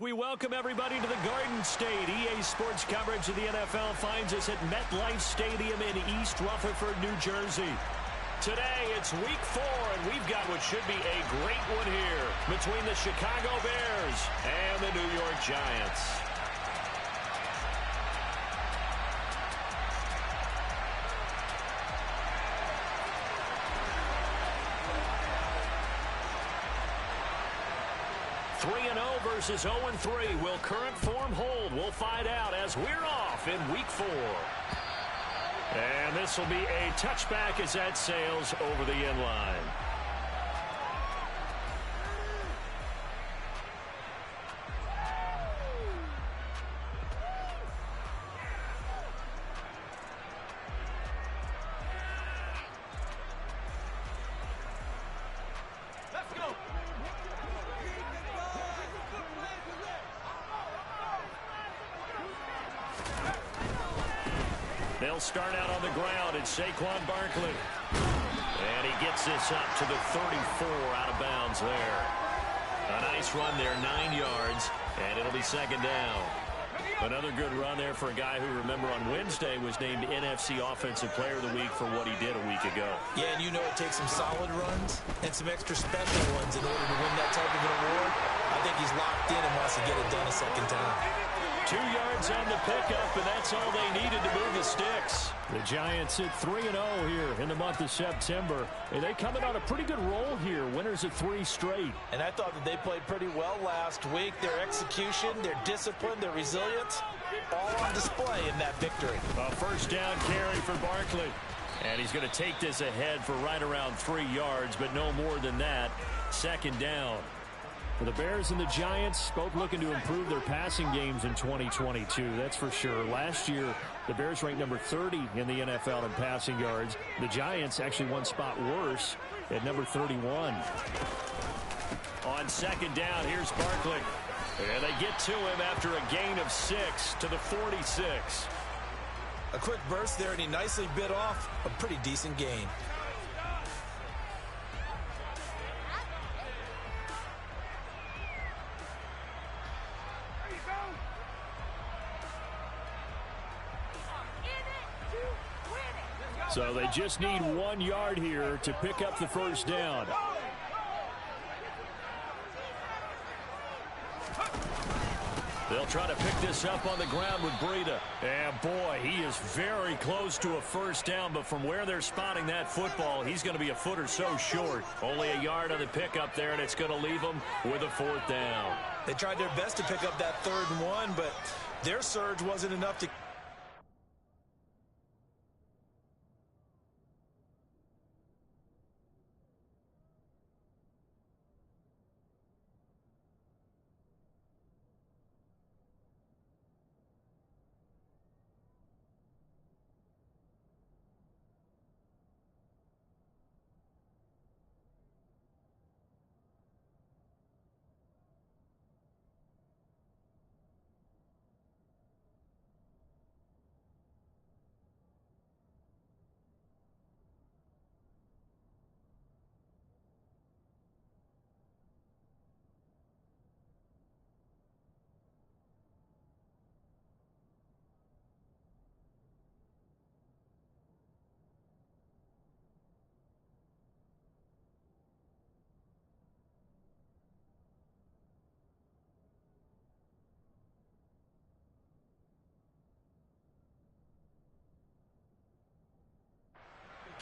We welcome everybody to the Garden State. EA Sports coverage of the NFL finds us at MetLife Stadium in East Rutherford, New Jersey. Today, it's week 4, and we've got what should be a great one here between the Chicago Bears and the New York Giants. Versus 0-3. Will current form hold? We'll find out as we're off in week 4. And this will be a touchback as that sails over the end line. They'll start out on the ground. It's Saquon Barkley. And he gets this up to the 34 out of bounds there. A nice run there, 9 yards, and it'll be second down. Another good run there for a guy who, remember, on Wednesday was named NFC Offensive Player of the Week for what he did a week ago. Yeah, and you know it takes some solid runs and some extra special ones in order to win that type of an award. I think he's locked in and wants to get it done a second time. 2 yards on the pickup, and that's all they needed to move the sticks. The Giants at 3-0 here in the month of September. And they coming on a pretty good roll here. Winners of 3 straight. And I thought that they played pretty well last week. Their execution, their discipline, their resilience, all on display in that victory. A first down carry for Barkley. And he's going to take this ahead for right around 3 yards, but no more than that. Second down. For the Bears and the Giants, both looking to improve their passing games in 2022, that's for sure. Last year, the Bears ranked number 30 in the NFL in passing yards. The Giants actually one spot worse at number 31. On second down, here's Barkley. And they get to him after a gain of 6 to the 46. A quick burst there, and he nicely bit off a pretty decent gain. So they just need 1 yard here to pick up the first down. They'll try to pick this up on the ground with Breida. And boy, he is very close to a first down, but from where they're spotting that football, he's going to be a foot or so short. Only a yard on the pickup there, and it's going to leave them with a 4th down. They tried their best to pick up that 3rd and 1, but their surge wasn't enough to...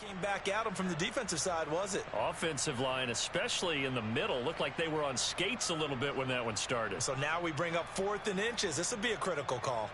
Came back at him from the defensive side, was it? Offensive line, especially in the middle, looked like they were on skates a little bit when that one started. So now we bring up 4th and inches. This would be a critical call.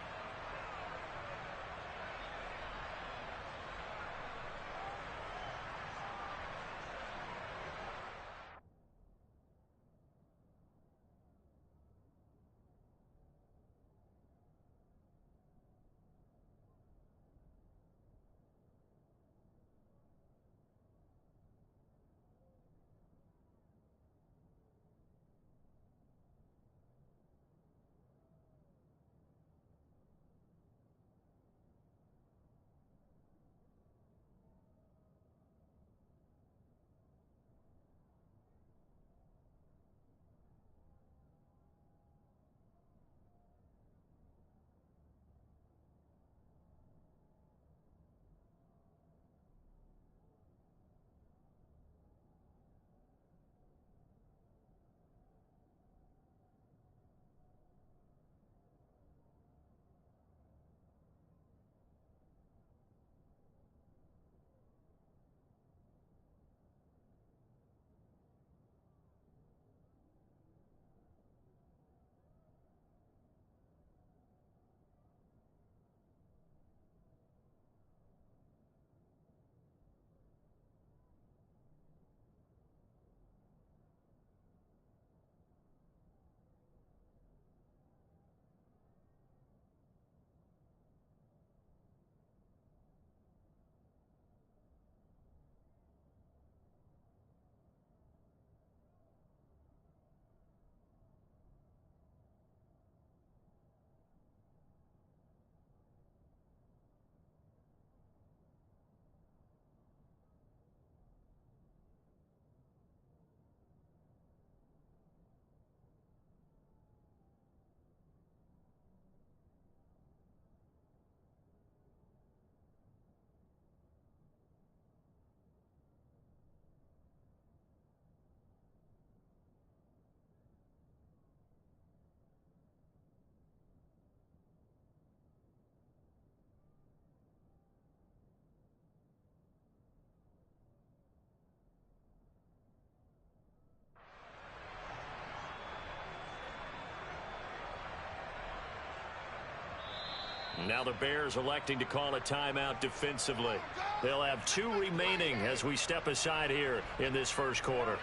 Now the Bears electing to call a timeout defensively. They'll have 2 remaining as we step aside here in this first quarter.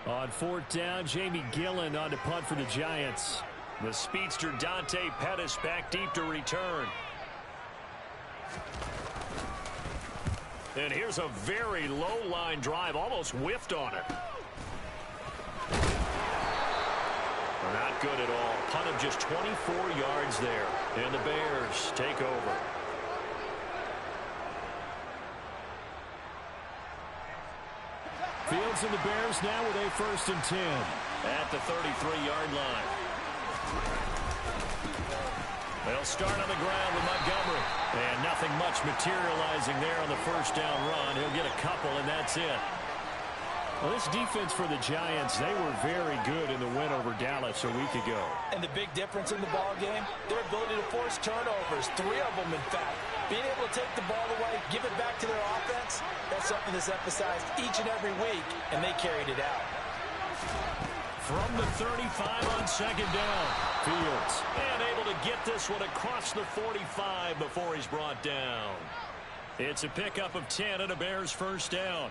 On 4th down, Jamie Gillen on to punt for the Giants. The speedster Dante Pettis back deep to return. And here's a very low line drive, almost whiffed on it. Not good at all. Punt of just 24 yards there. And the Bears take over. Fields and the Bears now with a 1st and 10. At the 33-yard line. They'll start on the ground with Montgomery. And nothing much materializing there on the 1st down run. He'll get a couple, and that's it. Well, this defense for the Giants, they were very good in the win over Dallas a week ago. And the big difference in the ball game, their ability to force turnovers, 3 of them, in fact. Being able to take the ball away, give it back to their offense, that's something that's emphasized each and every week, and they carried it out. From the 35 on 2nd down, Fields. And able to get this one across the 45 before he's brought down. It's a pickup of 10 and a Bears 1st down.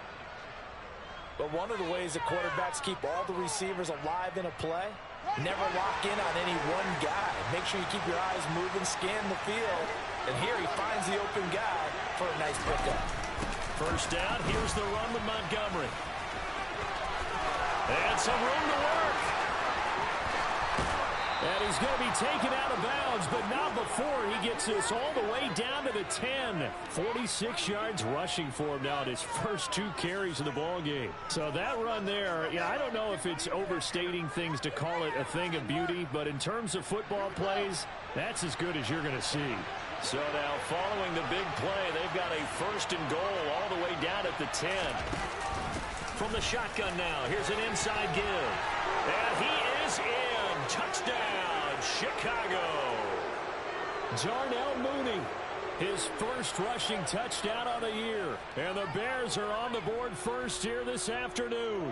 But one of the ways that quarterbacks keep all the receivers alive in a play, never lock in on any one guy. Make sure you keep your eyes moving, scan the field. And here he finds the open guy for a nice pickup. 1st down, here's the run with Montgomery. And some room to work. And he's going to be taken out of bounds, but not before he gets this all the way down to the 10. 46 yards rushing for him now in his first 2 carries of the ball game. So that run there, I don't know if it's overstating things to call it a thing of beauty, but in terms of football plays, that's as good as you're going to see. So now following the big play, they've got a 1st and goal all the way down at the 10. From the shotgun now, here's an inside give. And he is in. Touchdown, Chicago. Darnell Mooney, his 1st rushing touchdown of the year. And the Bears are on the board first here this afternoon.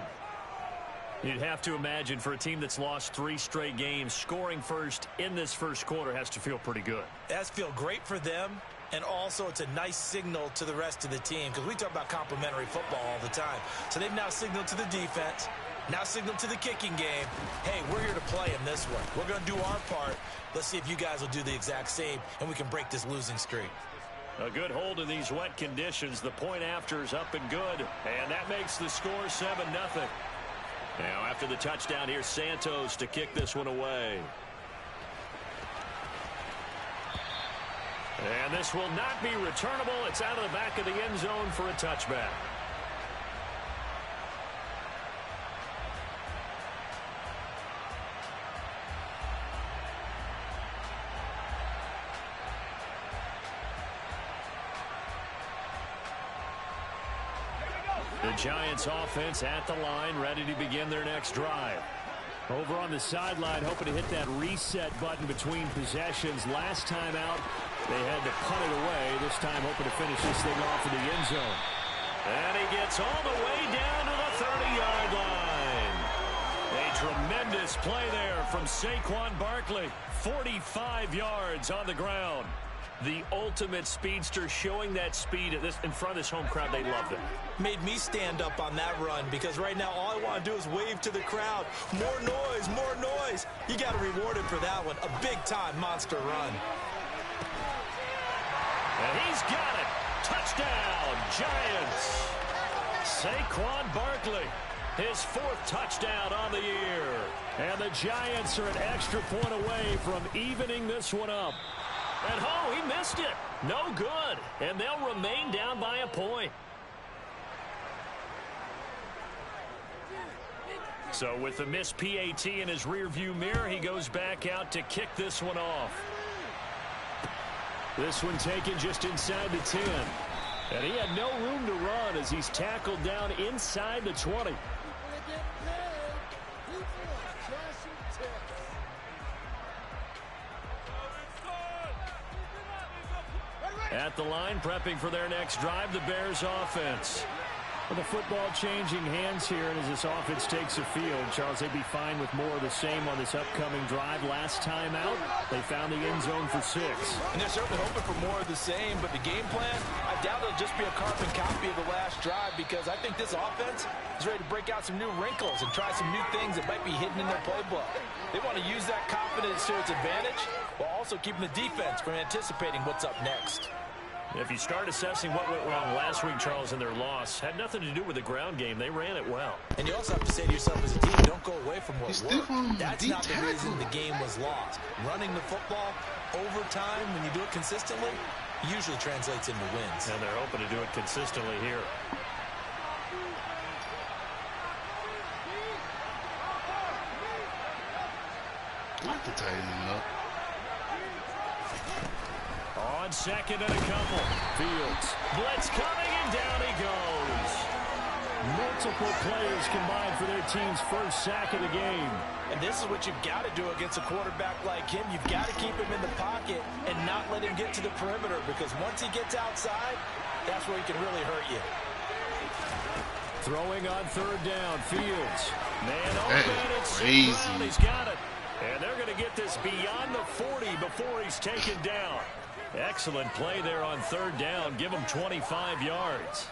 You'd have to imagine for a team that's lost 3 straight games, scoring first in this first quarter has to feel pretty good. That's feel great for them. And also, it's a nice signal to the rest of the team because we talk about complementary football all the time. So they've now signaled to the defense, now signaled to the kicking game, hey, we're here to play in this one. We're going to do our part. Let's see if you guys will do the exact same, and we can break this losing streak. A good hold in these wet conditions. The point after is up and good. And that makes the score 7-0. Now, after the touchdown, here's Santos to kick this one away. And this will not be returnable. It's out of the back of the end zone for a touchback. The Giants offense at the line, ready to begin their next drive. Over on the sideline, hoping to hit that reset button between possessions. Last time out, they had to punt it away. This time hoping to finish this thing off in the end zone. And he gets all the way down to the 30-yard line. A tremendous play there from Saquon Barkley. 45 yards on the ground. The ultimate speedster, showing that speed in front of this home crowd. They loved it. Made me stand up on that run because right now all I want to do is wave to the crowd. More noise, more noise. You got to reward him for that one. A big-time monster run. And he's got it. Touchdown, Giants. Saquon Barkley, his 4th touchdown on the year. And the Giants are an extra point away from evening this one up. And oh, he missed it. No good. And they'll remain down by a point. So with the missed PAT in his rearview mirror, he goes back out to kick this one off. This one taken just inside the 10. And he had no room to run as he's tackled down inside the 20. At the line, prepping for their next drive, the Bears offense. Well, the football changing hands here, and as this offense takes the field, Charles, they'd be fine with more of the same on this upcoming drive. Last time out, they found the end zone for 6. And they're certainly hoping for more of the same, but the game plan, I doubt it'll just be a carbon copy of the last drive, because I think this offense is ready to break out some new wrinkles and try some new things that might be hidden in their playbook. They want to use that confidence to its advantage while also keeping the defense from anticipating what's up next. If you start assessing what went wrong last week, Charles, in their loss, had nothing to do with the ground game. They ran it well. And you also have to say to yourself as a team, don't go away from what worked. That's not the reason the game was lost. Running the football over time, when you do it consistently, usually translates into wins. And they're hoping to do it consistently here. I like to tighten him up. On second and a couple. Fields. Blitz coming, and down he goes. Multiple players combined for their team's first sack of the game. And this is what you've got to do against a quarterback like him. You've got to keep him in the pocket and not let him get to the perimeter, because once he gets outside, that's where he can really hurt you. Throwing on third down. Fields. Man open. It's crazy. He's got it. And they're going to get this beyond the 40 before he's taken down. Excellent play there on third down. Give him 25 yards.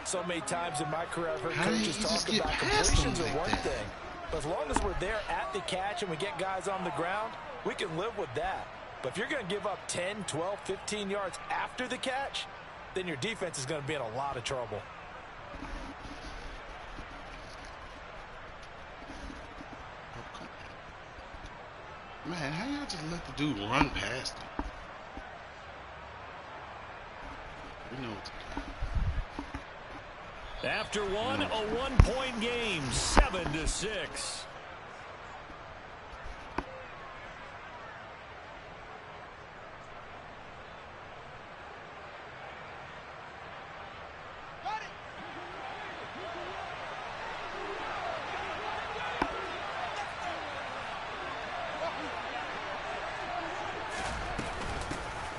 So many times in my career, I've heard coaches talk about completions are one thing. But as long as we're there at the catch and we get guys on the ground, we can live with that. But if you're going to give up 10, 12, 15 yards after the catch, then your defense is going to be in a lot of trouble. Man, how y'all just let the dude run past him? We know what to do. After one, a one-point game, 7-6.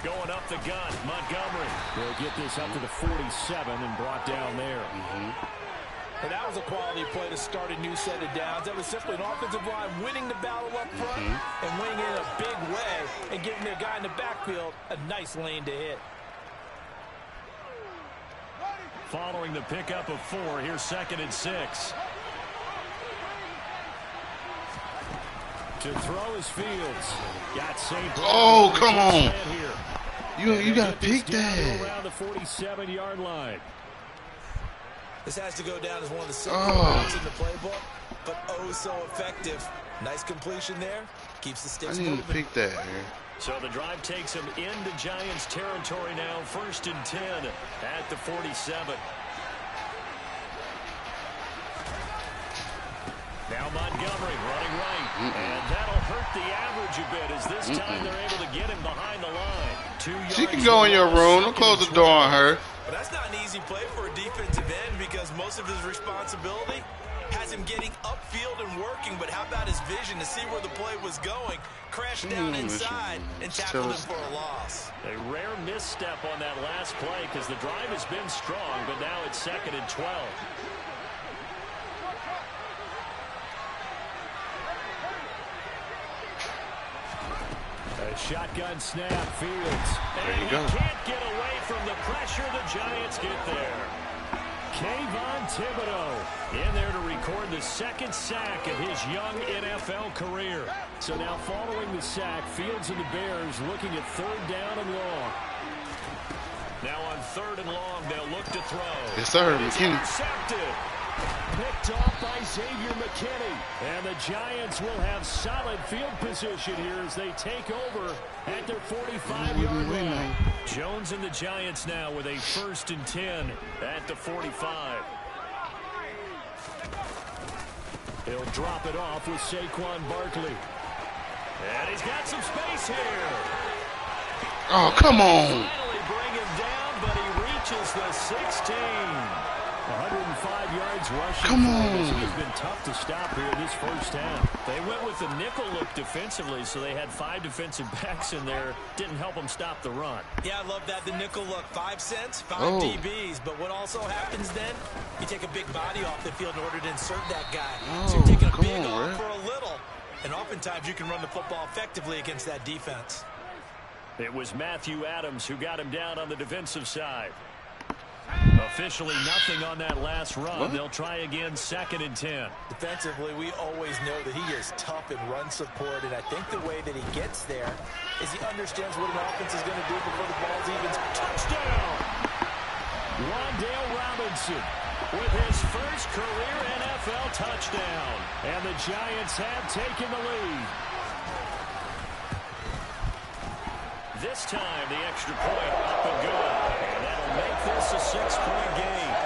Going up the gut, Montgomery. They'll get this up to the 47 and brought down there. And that was a quality play to start a new set of downs. That was simply an offensive line winning the battle up front and winning it in a big way and giving their guy in the backfield a nice lane to hit. Following the pickup of 4, here's 2nd and 6. To throw is Fields. Got St. Oh, come on. You got to pick that. Around the 47-yard line. This has to go down as one of the simple routes in the playbook, but oh so effective. Nice completion there. Keeps the sticks moving. I need to pick that here. So the drive takes him into Giants territory now. 1st and 10 at the 47. Now Montgomery running right. And that'll hurt the average a bit, as this time they're able to get him behind the line. 2 yards. She can go in your room. Don't close the door on her. But that's not an easy play for a defensive end, because most of his responsibility has him getting upfield and working. But how about his vision to see where the play was going? Crashed down inside and tackled him for a loss. A rare misstep on that last play, because the drive has been strong, but now it's 2nd and 12. A shotgun snap, Fields. There you and go. He can't get away from the pressure. The Giants get there. Kayvon Thibodeau in there to record the 2nd sack of his young NFL career. So now following the sack, Fields and the Bears looking at 3rd down and long. Now on 3rd and long, they'll look to throw. Yes, sir, It's McKinney. intercepted. Picked off by Xavier McKinney. And the Giants will have solid field position here as they take over at their 45-yard line. Jones and the Giants now with a 1st and 10 at the 45. He'll drop it off with Saquon Barkley. And he's got some space here. Oh, come on. Finally bring him down, but he reaches the 16. 105 yards rushing. Come for on. him. He's been tough to stop here this first half. They went with the nickel look defensively, so they had 5 defensive backs in there. Didn't help them stop the run. Yeah, I love that. The nickel look. 5 cents, 5 DBs. But what also happens then, you take a big body off the field in order to insert that guy. So you're taking a big off for a little. And oftentimes you can run the football effectively against that defense. It was Matthew Adams who got him down on the defensive side. Officially nothing on that last run. They'll try again, 2nd and 10. Defensively, we always know that he is tough in run support, and I think the way that he gets there is he understands what an offense is going to do before the ball's even. Touchdown! Wandale Robinson with his first career NFL touchdown. And the Giants have taken the lead. This time, the extra point up and good. And that'll make this a 6-point game.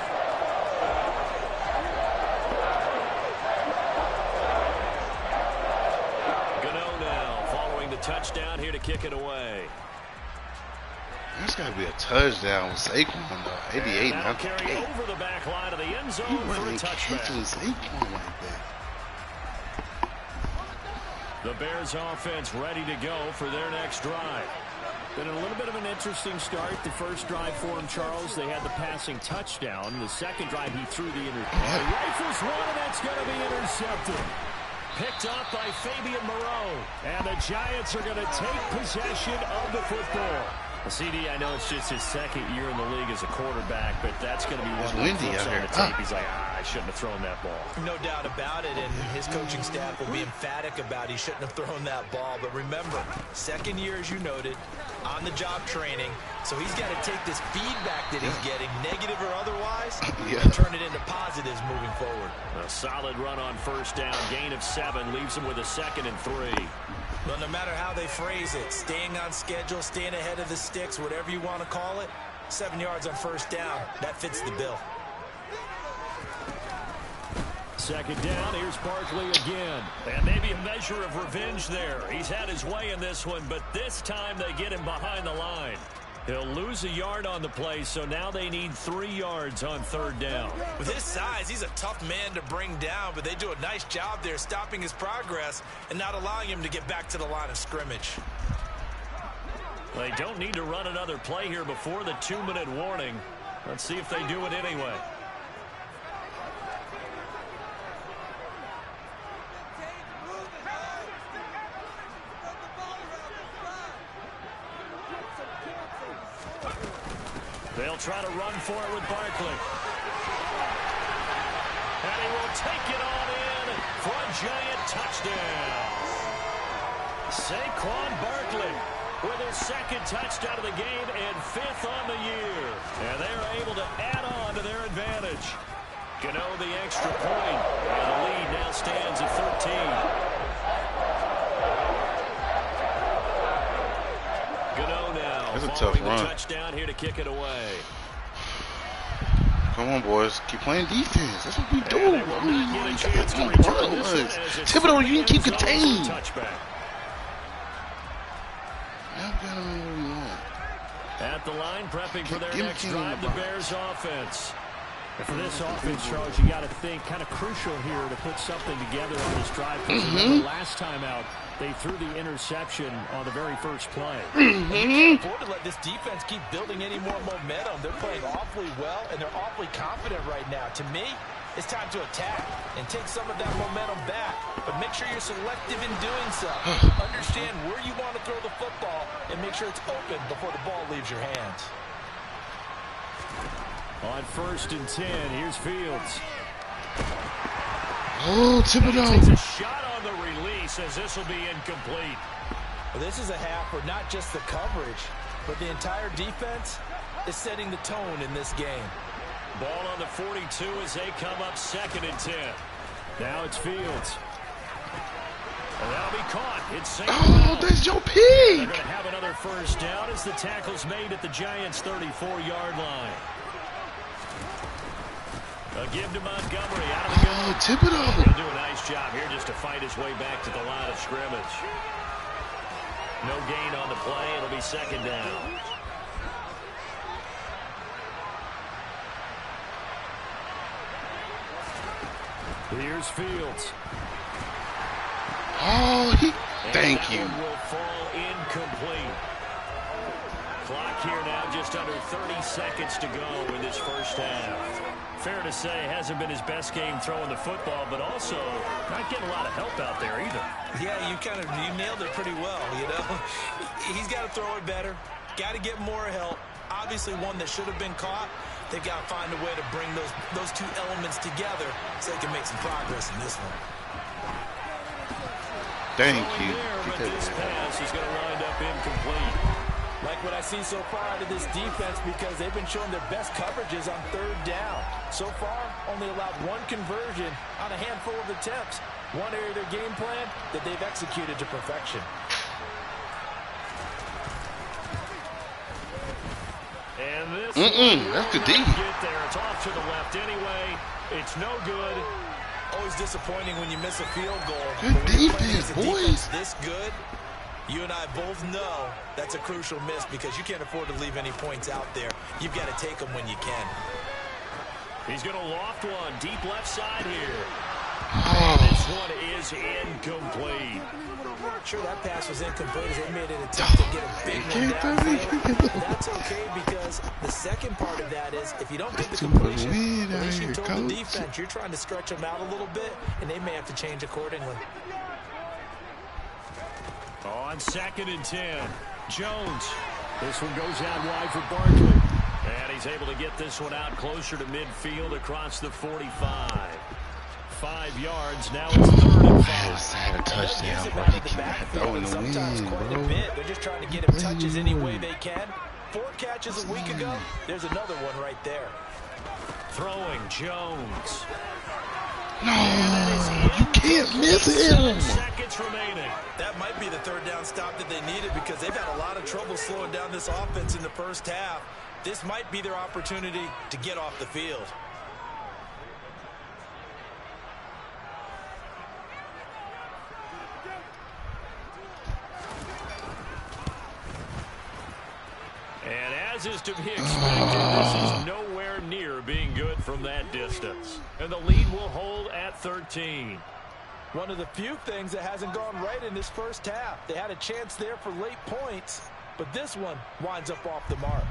Gano now following the touchdown here to kick it away. That's got to be a touchdown with Saquon, though. 88, and that'll carry over the back line of the end zone for a touchback. Saquon like that. The Bears offense ready to go for their next drive. Been a little bit of an interesting start. The first drive for him, Charles, they had the passing touchdown. The second drive, he threw the interception. Rifles one, and that's going to be intercepted. Picked up by Fabian Moreau. And the Giants are going to take possession of the football. CD, I know it's just his 2nd year in the league as a quarterback, but that's going to be one of the flips on the tape. He's like, I shouldn't have thrown that ball. No doubt about it, and his coaching staff will be emphatic about he shouldn't have thrown that ball. But remember, 2nd year, as you noted, on-the-job training, so he's got to take this feedback that he's getting, negative or otherwise, and turn it into positives moving forward. A solid run on first down, gain of 7, leaves him with a 2nd and 3. Well, no matter how they phrase it, staying on schedule, staying ahead of the sticks, whatever you want to call it, 7 yards on first down, that fits the bill. 2nd down, here's Barkley again. And maybe a measure of revenge there. He's had his way in this one, but this time they get him behind the line. He'll lose a yard on the play, so now they need 3 yards on 3rd down. With his size, he's a tough man to bring down, but they do a nice job there stopping his progress and not allowing him to get back to the line of scrimmage. They don't need to run another play here before the 2-minute warning. Let's see if they do it anyway. They'll try to run for it with Barkley. And he will take it on in for a Giant touchdown. Saquon Barkley with his 2nd touchdown of the game and 5th on the year. And they're able to add on to their advantage. Gano the extra point, and the lead now stands at 13. Gano now That's a tough following run. the touchdown here to kick it away. Come on, boys. Keep playing defense. That's what we do. I mean, that's what run was. Thibodeau, you didn't keep contained. At the line, prepping for their next drive, the Bears offense. And for this offense, Charles, you got to think kind of crucial here to put something together on this drive. Remember last time out, they threw the interception on the very first play. And you can't afford to let this defense keep building any more momentum. They're playing awfully well, and they're awfully confident right now. To me, it's time to attack and take some of that momentum back, but make sure you're selective in doing so. Understand where you want to throw the football and make sure it's open before the ball leaves your hands. On 1st and 10, here's Fields. Oh, Thibodeau. Takes a shot on the release as this will be incomplete. Well, this is a half where not just the coverage, but the entire defense is setting the tone in this game. Ball on the 42 as they come up 2nd and 10. Now it's Fields. And that'll be caught. It's St. Oh, that's your pick. They're going to have another first down as the tackle's made at the Giants' 34-yard line. A give to Montgomery out of the gun. Oh, Thibodeau. He'll do a nice job here just to fight his way back to the line of scrimmage. No gain on the play. It'll be 2nd down. Here's Fields. Oh, thank you. Will fall incomplete. Clock here now just under 30 seconds to go in this first half. Fair to say, hasn't been his best game throwing the football, but also not getting a lot of help out there either. Yeah, you nailed it pretty well, you know. He's got to throw it better. Got to get more help. Obviously one that should have been caught. They've got to find a way to bring those two elements together so they can make some progress in this one. Thank you. But this pass is going to wind up incomplete. Like what I see so far out of this defense, because they've been showing their best coverages on third down. So far, only allowed one conversion on a handful of attempts. One area of their game plan that they've executed to perfection. And this that's good D. Get there. It's off to the left anyway. It's no good. Always disappointing when you miss a field goal. Good defense, boys. This good. You and I both know that's a crucial miss because you can't afford to leave any points out there. You've got to take them when you can. He's going to loft one deep left side here. Oh. This one is incomplete. Not sure that pass was incomplete as they made an attempt to get a big one downfield. That's okay because the second part of that is if you don't get the completion, at least you told the defense you're trying to stretch them out a little bit, and they may have to change accordingly. On 2nd and 10, Jones. This one goes out wide for Barkley. And he's able to get this one out closer to midfield across the 45. 5 yards, now it's 3rd and 5. Had a touchdown, bro. He can't throw in the wind, bro. They're just trying to get him touches any way they can. 4 catches a week ago. There's another one right there. Throwing Jones. No, you can't miss him. 7 seconds remaining. That might be the 3rd down stop that they needed because they've had a lot of trouble slowing down this offense in the first half. This might be their opportunity to get off the field. And as is to be expected, this is nowhere near being good from that distance. And the lead will hold at 13. One of the few things that hasn't gone right in this first half. They had a chance there for late points, but this one winds up off the mark.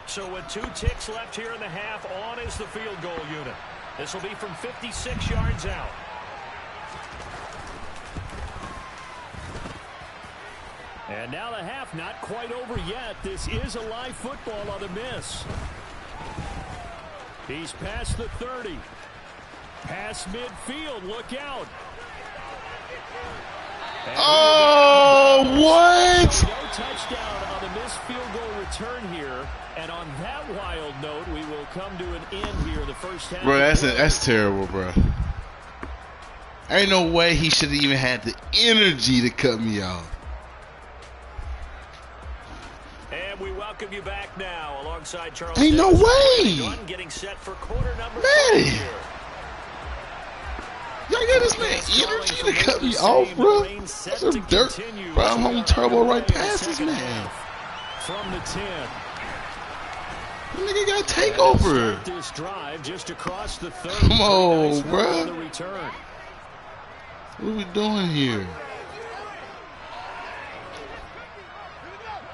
So with 2 ticks left here in the half, on is the field goal unit. This will be from 56 yards out. And now the half not quite over yet. This is a live football on the miss. He's past the 30. Past midfield. Look out. Oh, what? No touchdown on the missed field goal return here. And on that wild note, we will come to an end here in the first half. Bro, that's terrible, bro. Ain't no way he should have even had the energy to cut me off. And we welcome you back now alongside Charles. Ain't no way. Getting set for quarter number Man. 5 here. Y'all got this man energy to cut me off, bro. That's some dirt. Bro, I'm on turbo right past this man. From the 10. The nigga got to take over. This drive just across the 30. Come on, Nice bro. the return. What are we doing here?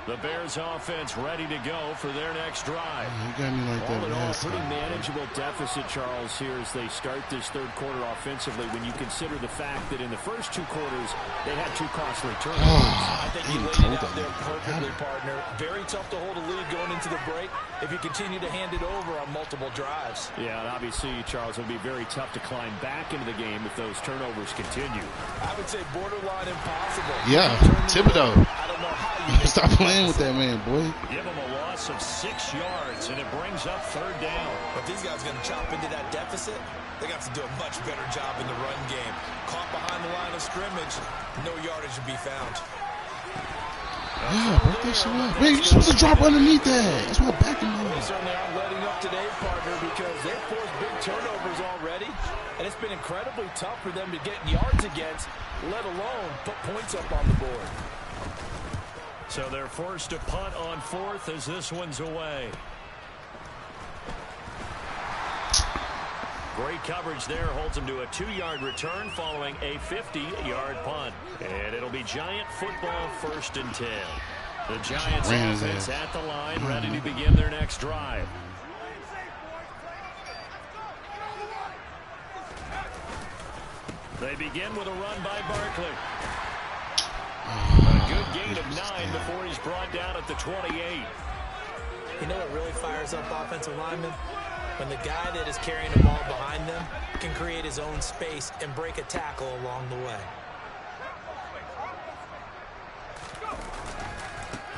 The Bears offense ready to go for their next drive. You got me like All that in all, last pretty time. manageable deficit, Charles, here as they start this 3rd quarter offensively when you consider the fact that in the first 2 quarters, they had 2 costly turnovers. I think you laid it out there perfectly, partner. Very tough to hold a lead going into the break if you continue to hand it over on multiple drives. Yeah, and obviously, Charles, it would be very tough to climb back into the game if those turnovers continue. I would say borderline impossible. Yeah, Thibodeau. I don't know how you Stop playing with that man, boy. Give them a loss of 6 yards, and it brings up 3rd down. But these guys are going to chop into that deficit. They got to do a much better job in the run game. Caught behind the line of scrimmage, no yardage to be found. Yeah, break that shit up. Man, you're supposed to drop underneath that. That's why I'm backing They you. certainly aren't letting up today, partner, because they've forced big turnovers already, and it's been incredibly tough for them to get yards against, let alone put points up on the board. So they're forced to punt on 4th as this one's away. Great coverage there. Holds him to a 2-yard return following a 50-yard punt. And it'll be Giant football 1st and 10. The Giants offense at the line, ready to begin their next drive. They begin with a run by Barkley. A good gain of 9 before he's brought down at the 28. You know what really fires up offensive linemen? When the guy that is carrying the ball behind them can create his own space and break a tackle along the way.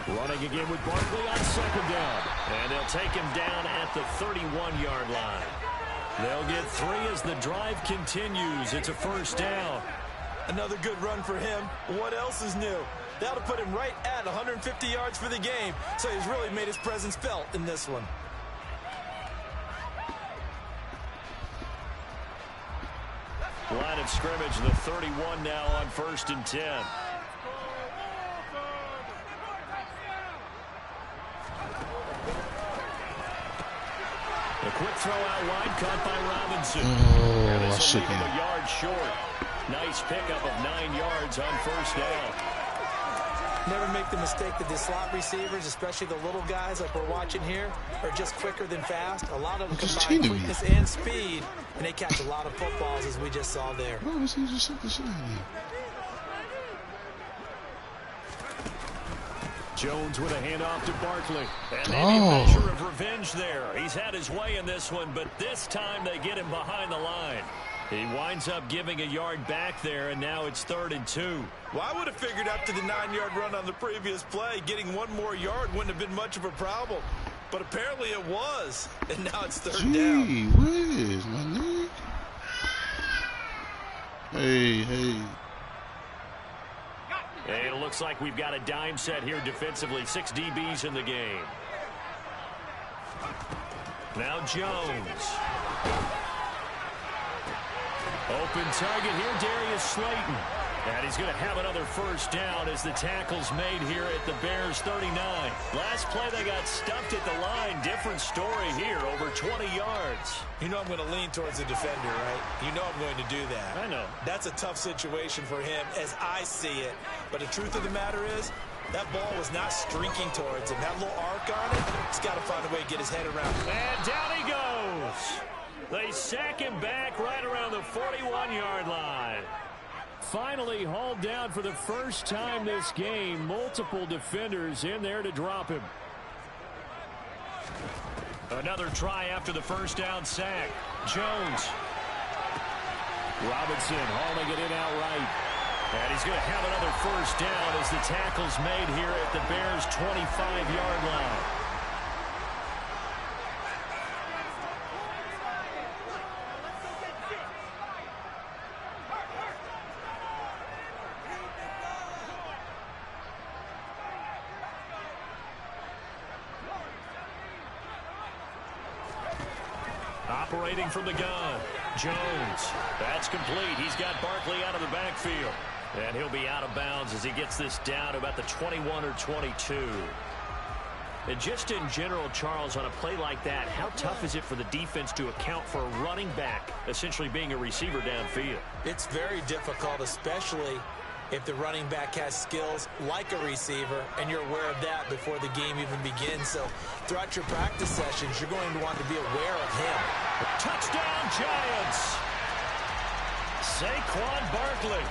Running again with Barkley on 2nd down. And they'll take him down at the 31-yard line. They'll get 3 as the drive continues. It's a 1st down. Another good run for him. What else is new? That'll put him right at 150 yards for the game. So he's really made his presence felt in this one. Line of scrimmage, the 31 now on 1st and 10. A quick throw out wide, caught by Robinson. Oh, I should him a yard short. Nice pickup of 9 yards on 1st down. Never make the mistake that the slot receivers, especially the little guys like we're watching here, are just quicker than fast. A lot of them combine quickness and speed, and they catch a lot of footballs, as we just saw there. Bro, this is just the shit. Jones with a handoff to Barkley. And maybe a measure of revenge there. He's had his way in this one, but this time they get him behind the line. He winds up giving a yard back there, and now it's 3rd and 2. Well, I would have figured after the 9-yard run on the previous play, getting 1 more yard wouldn't have been much of a problem. But apparently it was, and now it's 3rd down. Gee whiz, my nigga. Hey. And it looks like we've got a dime set here defensively. 6 DBs in the game. Now Jones. Open target here, Darius Slayton. And he's going to have another 1st down as the tackle's made here at the Bears 39. Last play they got stuffed at the line. Different story here, over 20 yards. You know I'm going to lean towards the defender, right? You know I'm going to do that. I know. That's a tough situation for him as I see it. But the truth of the matter is, that ball was not streaking towards him. That little arc on it, he's got to find a way to get his head around it. And down he goes. They sack him back right around the 41-yard line. Finally hauled down for the first time this game. Multiple defenders in there to drop him. Another try after the 1st down sack. Jones. Robinson hauling it in outright. And he's going to have another 1st down as the tackle's made here at the Bears' 25-yard line. Operating from the gun, Jones. That's complete. He's got Barkley out of the backfield. And he'll be out of bounds as he gets this down to about the 21 or 22. And just in general, Charles, on a play like that, how tough is it for the defense to account for a running back essentially being a receiver downfield? It's very difficult, especially if the running back has skills like a receiver, and you're aware of that before the game even begins. So throughout your practice sessions, you're going to want to be aware of him. Touchdown, Giants! Saquon Barkley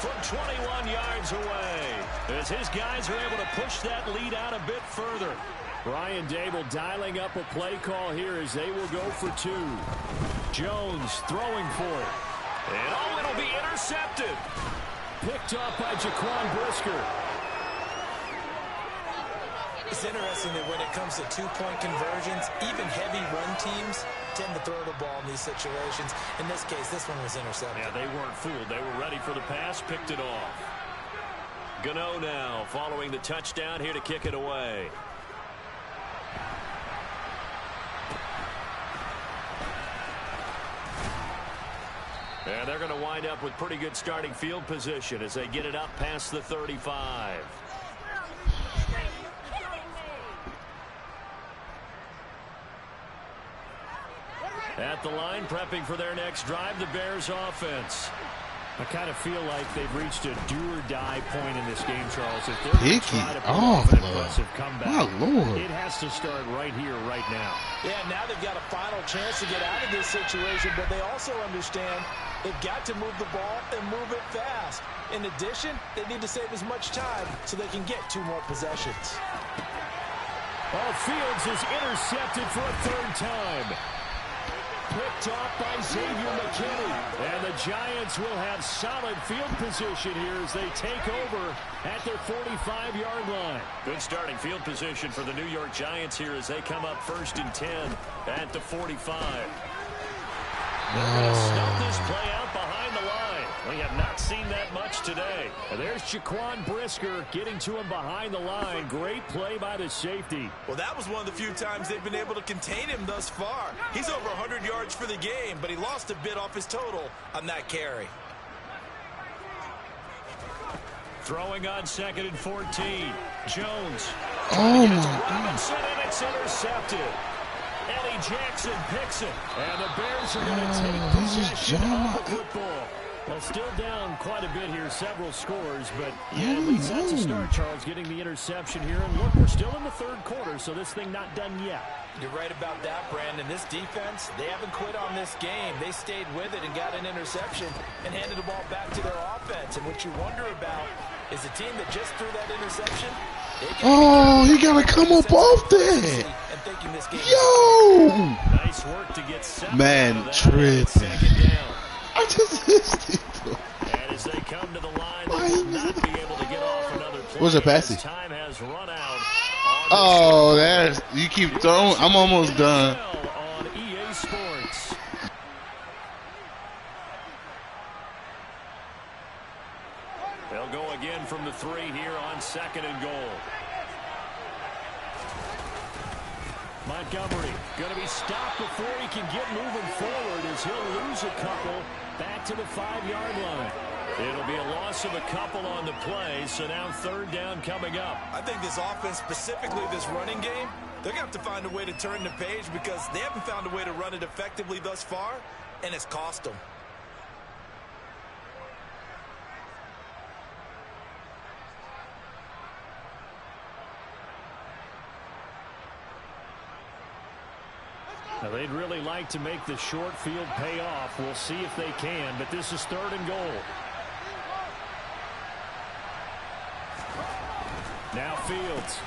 from 21 yards away as his guys are able to push that lead out a bit further. Brian Dable dialing up a play call here as they will go for 2. Jones throwing for it. And oh, it'll be intercepted. Picked up by Jaquan Brisker. It's interesting that when it comes to 2-point conversions, even heavy run teams tend to throw the ball in these situations. In this case, this one was intercepted. Yeah, they weren't fooled. They were ready for the pass, picked it off. Gano now following the touchdown here to kick it away. And they're going to wind up with pretty good starting field position as they get it up past the 35. At the line, prepping for their next drive, the Bears offense. I kind of feel like they've reached a do-or-die point in this game, Charles. If they're going to try to pull off an impressive comeback, it has to start right here, right now. Yeah, now they've got a final chance to get out of this situation, but they also understand they've got to move the ball and move it fast. In addition, they need to save as much time so they can get 2 more possessions. Fields is intercepted for a 3rd time. Picked off by Xavier McKinney. And the Giants will have solid field position here as they take over at their 45-yard line. Good starting field position for the New York Giants here as they come up 1st and 10 at the 45. They're going to snuff this play out behind the line. We have not seen that much today. And there's Jaquan Brisker getting to him behind the line. Great play by the safety. Well, that was one of the few times they've been able to contain him thus far. He's over 100 yards for the game, but he lost a bit off his total on that carry. Throwing on 2nd and 14. Jones. Oh, my God. Robinson, and it's intercepted. Eddie Jackson picks it. And the Bears are going to take possession of the football. Well, still down quite a bit here, several scores, but yeah, at least that's a start, Charles, getting the interception here. And look, we're still in the 3rd quarter, so this thing not done yet. You're right about that, Brandon. This defense, they haven't quit on this game. They stayed with it and got an interception and handed the ball back to their offense. And what you wonder about is the team that just threw that interception. Oh, he got to come up off that. Yo! Nice work to get set. Man, tripping. I just missed it, though. And as they come to the line, they will not be able to get off another play. What's a passy? Time has run out. Oh, that's, you keep throwing. I'm almost done. On EA Sports. They'll go again from the 3 here on 2nd and goal. Montgomery going to be stopped before he can get moving forward as he'll lose a couple back to the 5-yard line. It'll be a loss of a couple on the play, so now 3rd down coming up. I think this offense, specifically this running game, they're going to have to find a way to turn the page because they haven't found a way to run it effectively thus far, and it's cost them. Now, they'd really like to make the short field pay off. We'll see if they can, but this is 3rd and goal. Now Fields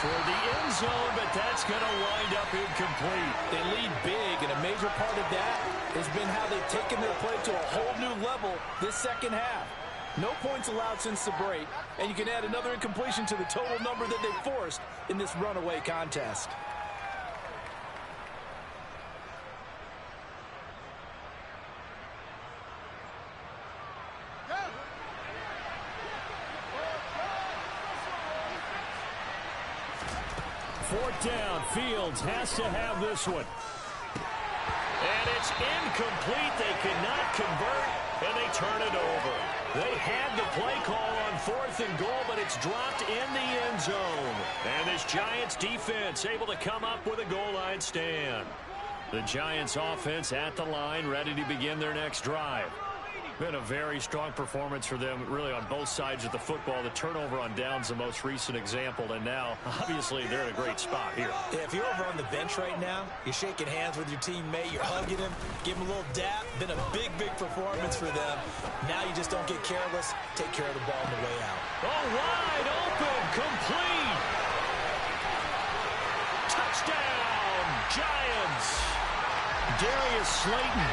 toward the end zone, but that's going to wind up incomplete. They lead big, and a major part of that has been how they've taken their play to a whole new level this 2nd half. No points allowed since the break, and you can add another incompletion to the total number that they've forced in this runaway contest. Fourth down, Fields has to have this one. And it's incomplete. They could not convert, and they turn it over. They had the play call on 4th and goal, but it's dropped in the end zone. And this Giants defense able to come up with a goal line stand. The Giants offense at the line, ready to begin their next drive. Been a very strong performance for them, really, on both sides of the football. The turnover on downs, the most recent example, and now, obviously, they're in a great spot here. Yeah, if you're over on the bench right now, you're shaking hands with your teammate, you're hugging him, give him a little dap. Been a big, big performance for them. Now you just don't get careless. Take care of the ball on the way out. Oh, wide open, complete. Touchdown, Giants. Darius Slayton,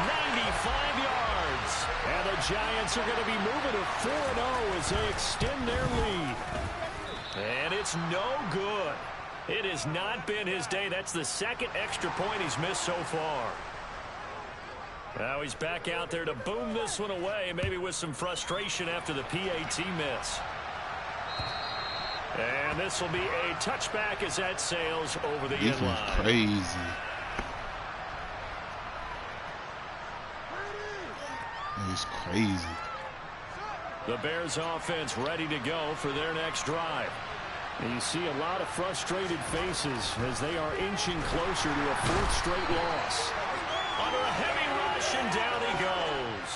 95 yards. And the Giants are going to be moving to 4-0 as they extend their lead. And it's no good. It has not been his day. That's the 2nd extra point he's missed so far. Now he's back out there to boom this one away, maybe with some frustration after the PAT miss. And this will be a touchback as that sails over the end line. Crazy. It's crazy. The Bears offense ready to go for their next drive. And you see a lot of frustrated faces as they are inching closer to a 4th straight loss. Under a heavy rush, and down he goes.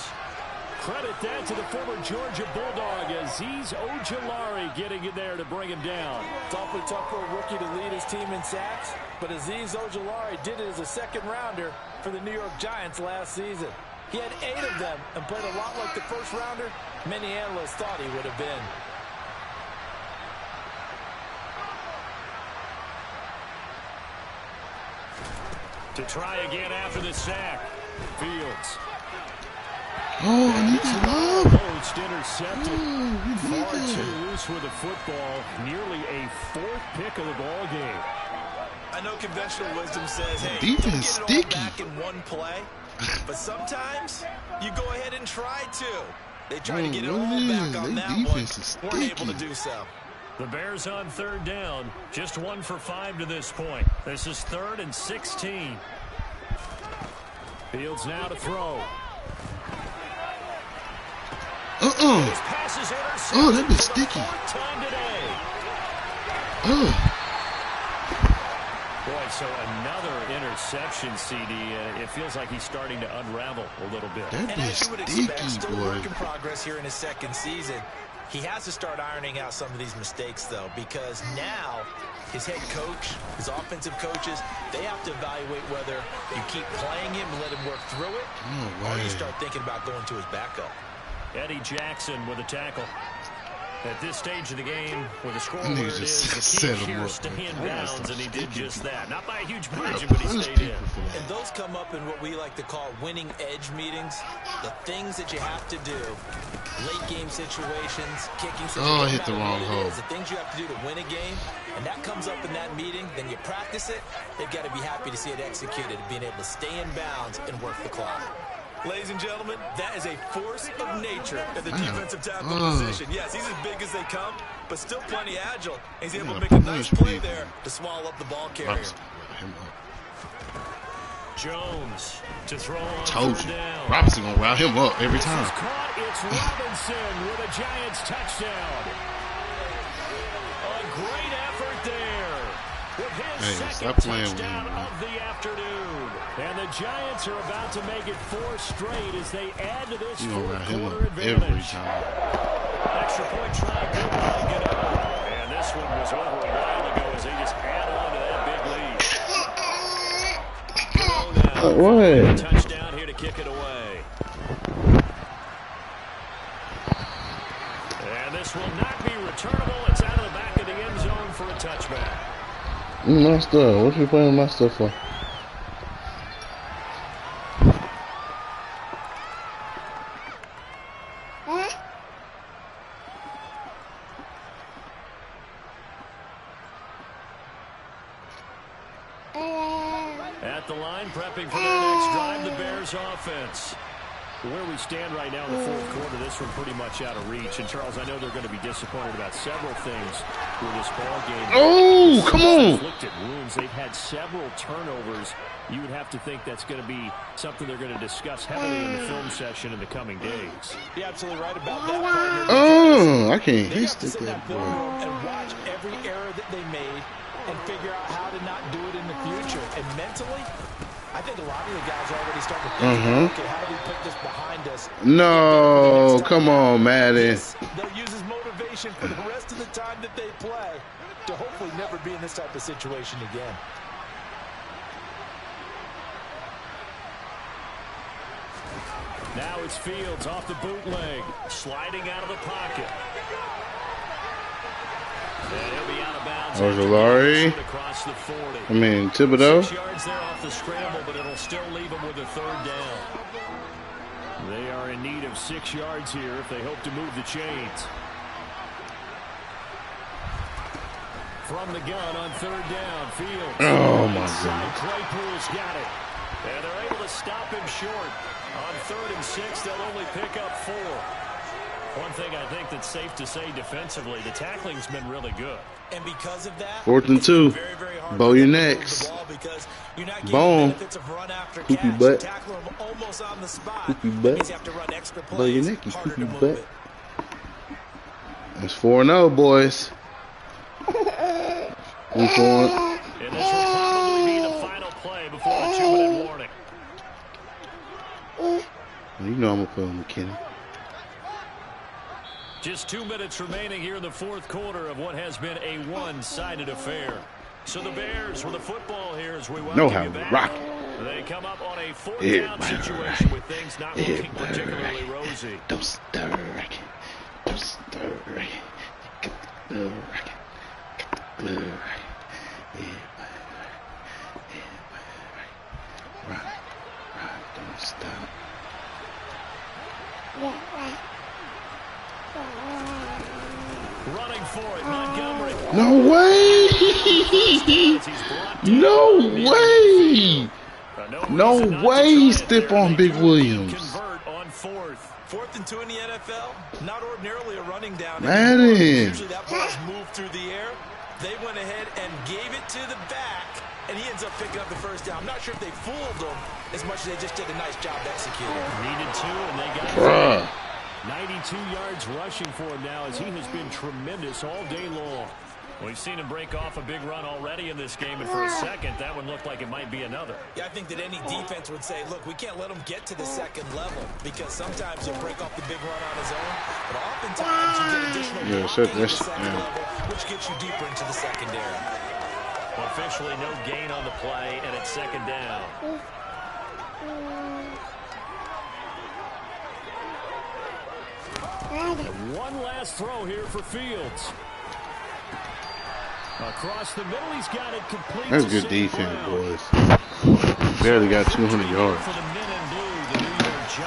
Credit that to the former Georgia Bulldog, Azeez Ojulari getting in there to bring him down. It's awfully tough for a rookie to lead his team in sacks, but Azeez Ojulari did it as a second-rounder for the New York Giants last season. He had 8 of them and played a lot like the first-rounder many analysts thought he would have been. To try again after the sack. Fields. Oh, I need some love. Post intercepted. Far too loose with the football. Nearly a 4th pick of the ball game. I know conventional wisdom says, hey, defense don't get it all sticky. back in one play. But sometimes you go ahead and try to. They tried to get it all back on that one. Weren't able to do so. The Bears on 3rd down. Just 1 for 5 to this point. This is 3rd and 16. Fields now to throw. His pass is intercepted. Oh, that was sticky. Time today. Boy, so another interception, CD. It feels like he's starting to unravel a little bit. That And as you would sticky, expect, still boy. work in progress here in his 2nd season. He has to start ironing out some of these mistakes, though, because now his head coach, his offensive coaches, they have to evaluate whether you keep playing him and let him work through it, or you start thinking about going to his backup. Eddie Jackson with a tackle. At this stage of the game, with the score where it Niggas is, just the set key him here up, stay in man. bounds, and he did just that. Not by a huge margin, Yeah, but he punch stayed in. people for that. And those come up in what we like to call winning edge meetings. The things that you have to do, late game situations, kicking situations. Oh, I hit the no matter wrong what it hole. is, the things you have to do to win a game, and that comes up in that meeting, then you practice it. They've got to be happy to see it executed, being able to stay in bounds and work the clock. Ladies and gentlemen, that is a force of nature at the defensive tackle position. Yes, he's as big as they come, but still plenty agile. He's able to make a nice play there to swallow up the ball carrier. Jones to throw on Told 3rd you. down. Robinson gonna round him up every This time. is caught. It's Robinson with a Giants touchdown. A great effort there with his Hey, second stop playing with touchdown him, man. of the afternoon. And the Giants are about to make it 4 straight as they add to this You gonna round him fourth-quarter up every advantage. time. Extra point try, good leg it up. And this one was over a while ago as they just add on to that big lead. What? Touchdown here to kick it away. And this will not be returnable. It's out of the back of the end zone for a touchback. My stuff. What you playing my stuff for? At the line, prepping for their next drive, the Bears offense. Where we stand right now in the 4th quarter, this one pretty much out of reach. And, Charles, I know they're going to be disappointed about several things with this ball game. Oh, come on. Inflicted wounds. They've had several turnovers. You would have to think that's going to be something they're going to discuss heavily in the film session in the coming days. You're absolutely right about that, partner. Oh, I can't They hit have to sit in that that film boy. room and watch every error that they made and figure out how to not do it in the future. And mentally, I think a lot of the guys are already starting to think, okay, how do we put this behind us? No, come on, Madden. They'll use as motivation for the rest of the time that they play to hopefully never be in this type of situation again. Now it's Fields off the bootleg, sliding out of the pocket. And he'll be out of bounds. Ojulari. Across the 40. I mean, Thibodeau. 6 yards there off the scramble, but it'll still leave them with a 3rd down. They are in need of 6 yards here if they hope to move the chains. From the gun on 3rd down, Fields. Oh, my God. Claypool's got it. And they're able to stop him short. On 3rd and 6, they'll only pick up 4. One thing I think that's safe to say defensively, the tackling's been really good. And because of that, 4th and 2. very, very hard Bow for your them to move necks. the ball because you're not getting Boom. benefits of run after Poopy catch. butt. Tackle them almost on the spot. Poopy That butt. means you have to run extra Bow your plays, neck, you harder to poopy move butt. it. It's 4-0, boys. We going. And this will probably be the final play before the 2-minute warning. You know I'm gonna put on McKinney. Just 2 minutes remaining here in the fourth quarter of what has been a one-sided affair. So the Bears with the football here as we welcome you back. Rock. They come up on a fourth down situation with things not looking particularly rosy. Don't stir. Don't stir. Get the glove. Get the glove. Rock. Don't stop. Running for it, Montgomery. No way! No way! No way! Step on Big Williams. Convert on fourth. 4th and 2 in the NFL. Not ordinarily a running down. Madden. Usually that ball is moved through the air. They went ahead and gave it to the back, and he ends up picking up the first down. I'm not sure if they fooled him as much as they just did a nice job executing. Needed two, and they got it. 92 yards rushing for him now as he has been tremendous all day long. We've seen him break off a big run already in this game, and for a second, that one looked like it might be another. Yeah, I think that any defense would say, look, we can't let him get to the second level because sometimes he'll break off the big run on his own, but oftentimes you get additional blocking at the second level, which gets you deeper into the secondary. Officially no gain on the play, and it's second down. And one last throw here for Fields. Across the middle, he's got it complete. That's good defense, boys. Barely got 200 yards.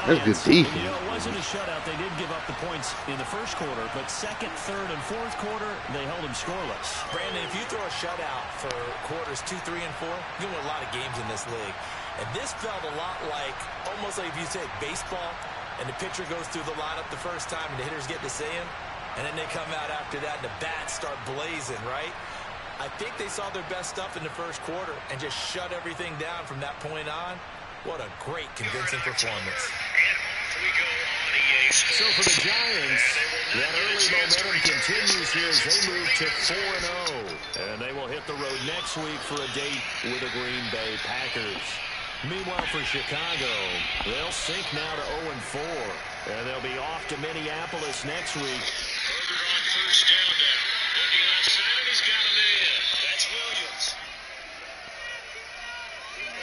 That's good defense. You know, it wasn't a shutout. They did give up the points in the first quarter, but second, third, and fourth quarter, they held him scoreless. Brandon, if you throw a shutout for quarters 2, 3, and 4, you win a lot of games in this league. And this felt a lot like, almost like if you said baseball, and the pitcher goes through the lineup the first time, and the hitters get to see him, and then they come out after that, and the bats start blazing, right? I think they saw their best stuff in the first quarter and just shut everything down from that point on. What a great, convincing performance. So for the Giants, that early momentum continues here as they move to 4-0. And they will hit the road next week for a date with the Green Bay Packers. Meanwhile, for Chicago, they'll sink now to 0-4. And they'll be off to Minneapolis next week. Burger on first down now. Looking left side, and he's got him in. That's Williams.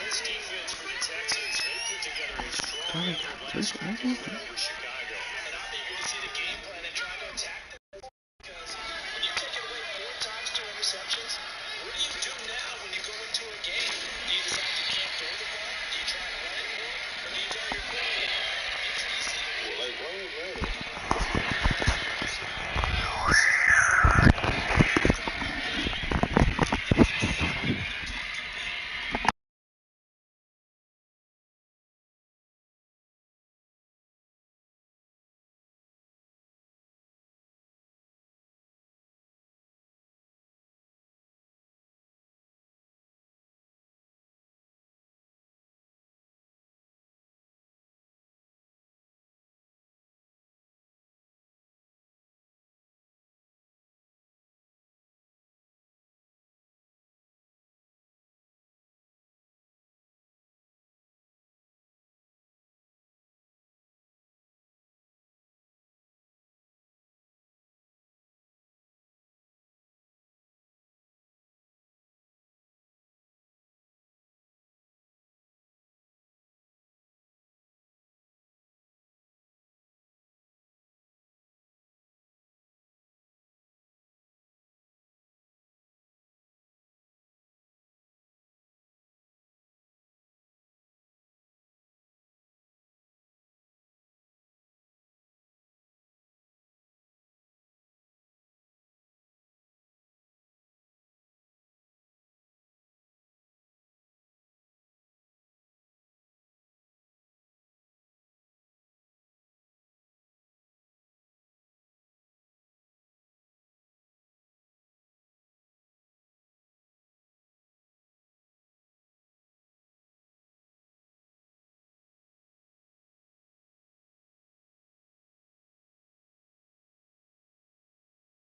This defense for the Texans, they put together a strong effort last week over Chicago.